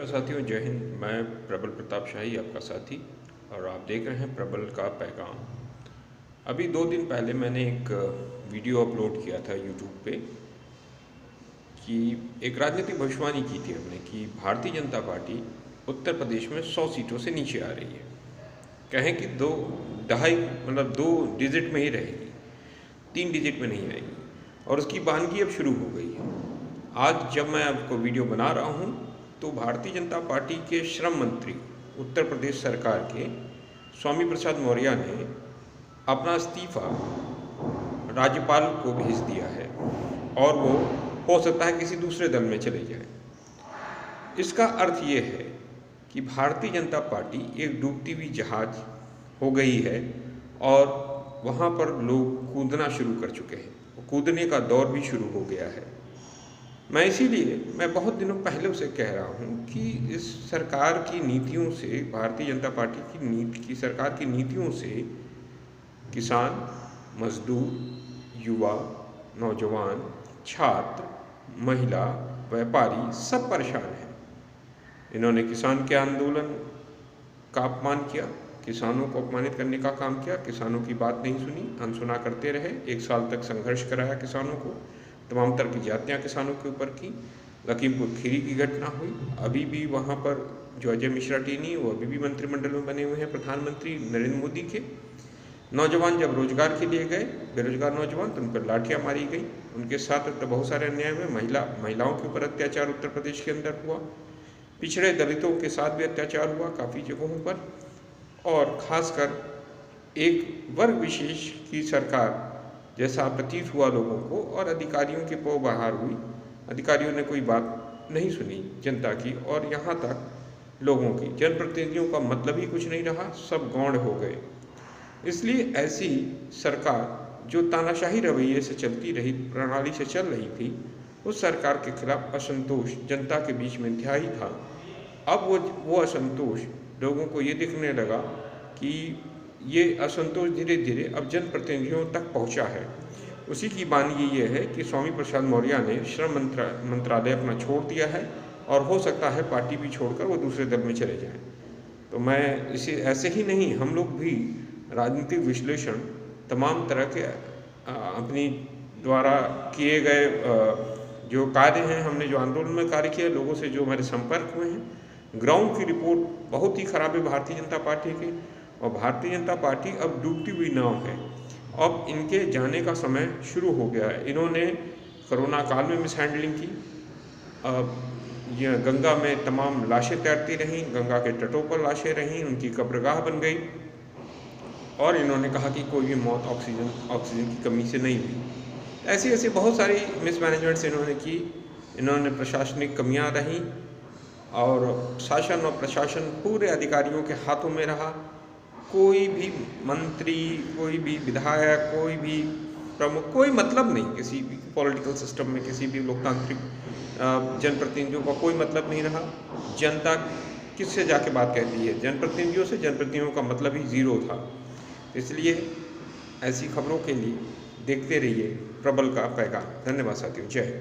नमस्कार साथियों, जय हिंद। मैं प्रबल प्रताप शाही, आपका साथी, और आप देख रहे हैं प्रबल का पैगाम। अभी 2 दिन पहले मैंने एक वीडियो अपलोड किया था यूट्यूब पे कि एक राजनीतिक भविष्यवाणी की थी हमने कि भारतीय जनता पार्टी उत्तर प्रदेश में 100 सीटों से नीचे आ रही है। कहें कि 2 डिजिट में ही रहेगी, 3 डिजिट में नहीं आएगी, और उसकी बानगी अब शुरू हो गई है। आज जब मैं आपको वीडियो बना रहा हूँ तो भारतीय जनता पार्टी के श्रम मंत्री उत्तर प्रदेश सरकार के स्वामी प्रसाद मौर्य ने अपना इस्तीफा राज्यपाल को भेज दिया है और वो हो सकता है किसी दूसरे दल में चले जाए। इसका अर्थ ये है कि भारतीय जनता पार्टी एक डूबती हुई जहाज हो गई है और वहाँ पर लोग कूदना शुरू कर चुके हैं। कूदने का दौर भी शुरू हो गया है। मैं बहुत दिनों पहले उसे कह रहा हूँ कि इस सरकार की नीतियों से, भारतीय जनता पार्टी की सरकार की नीतियों से किसान, मजदूर, युवा, नौजवान, छात्र, महिला, व्यापारी सब परेशान हैं। इन्होंने किसान के आंदोलन का अपमान किया, किसानों को अपमानित करने का काम किया, किसानों की बात नहीं सुनी, अनसुना करते रहे। 1 साल तक संघर्ष कराया किसानों को, तमाम तरह की जातियाँ किसानों के ऊपर की। लखीमपुर खीरी की घटना हुई, अभी भी वहाँ पर जो अजय मिश्रा टीनी, वो अभी भी मंत्रिमंडल में बने हुए हैं प्रधानमंत्री नरेंद्र मोदी के। नौजवान जब रोजगार के लिए गए, बेरोजगार नौजवान, तो उन पर लाठियाँ मारी गई। उनके साथ तो बहुत सारे अन्याय हुए। महिलाओं के ऊपर अत्याचार उत्तर प्रदेश के अंदर हुआ। पिछड़े दलितों के साथ भी अत्याचार हुआ काफ़ी जगहों पर, और ख़ासकर एक वर्ग विशेष की सरकार जैसा प्रतीत हुआ लोगों को, और अधिकारियों की पौबहार हुई। अधिकारियों ने कोई बात नहीं सुनी जनता की, और यहाँ तक लोगों की, जनप्रतिनिधियों का मतलब ही कुछ नहीं रहा, सब गौण हो गए। इसलिए ऐसी सरकार जो तानाशाही रवैये से चलती रही, प्रणाली से चल रही थी, उस सरकार के खिलाफ असंतोष जनता के बीच में इंतहाई था। अब वो असंतोष लोगों को ये दिखने लगा कि ये असंतोष धीरे धीरे अब जनप्रतिनिधियों तक पहुंचा है। उसी की बानगी ये है कि स्वामी प्रसाद मौर्य ने श्रम मंत्रालय अपना छोड़ दिया है, और हो सकता है पार्टी भी छोड़कर वो दूसरे दल में चले जाएं। तो मैं इसे ऐसे ही नहीं, हम लोग भी राजनीतिक विश्लेषण तमाम तरह के अपनी द्वारा किए गए जो कार्य हैं, हमने जो आंदोलन में कार्य किया, लोगों से जो हमारे संपर्क हुए हैं, ग्राउंड की रिपोर्ट बहुत ही खराब है भारतीय जनता पार्टी की। और भारतीय जनता पार्टी अब डूबती हुई नाव है। अब इनके जाने का समय शुरू हो गया है। इन्होंने कोरोना काल में मिसहैंडलिंग की। अब यह गंगा में तमाम लाशें तैरती रहीं, गंगा के तटों पर लाशें रहीं, उनकी कब्रगाह बन गई, और इन्होंने कहा कि कोई भी मौत ऑक्सीजन की कमी से नहीं हुई। ऐसी बहुत सारी मिसमैनेजमेंट्स इन्होंने की। इन्होंने प्रशासनिक कमियां रहीं, और शासन और प्रशासन पूरे अधिकारियों के हाथों में रहा। कोई भी मंत्री, कोई भी विधायक, कोई भी प्रमुख, कोई मतलब नहीं किसी भी पॉलिटिकल सिस्टम में, किसी भी लोकतांत्रिक जनप्रतिनिधियों का कोई मतलब नहीं रहा। जनता किससे जाके बात कहती है? जनप्रतिनिधियों से। जनप्रतिनिधियों का मतलब ही ज़ीरो था। इसलिए ऐसी खबरों के लिए देखते रहिए प्रबल का पैगाम। धन्यवाद साथियों, जय हिंद।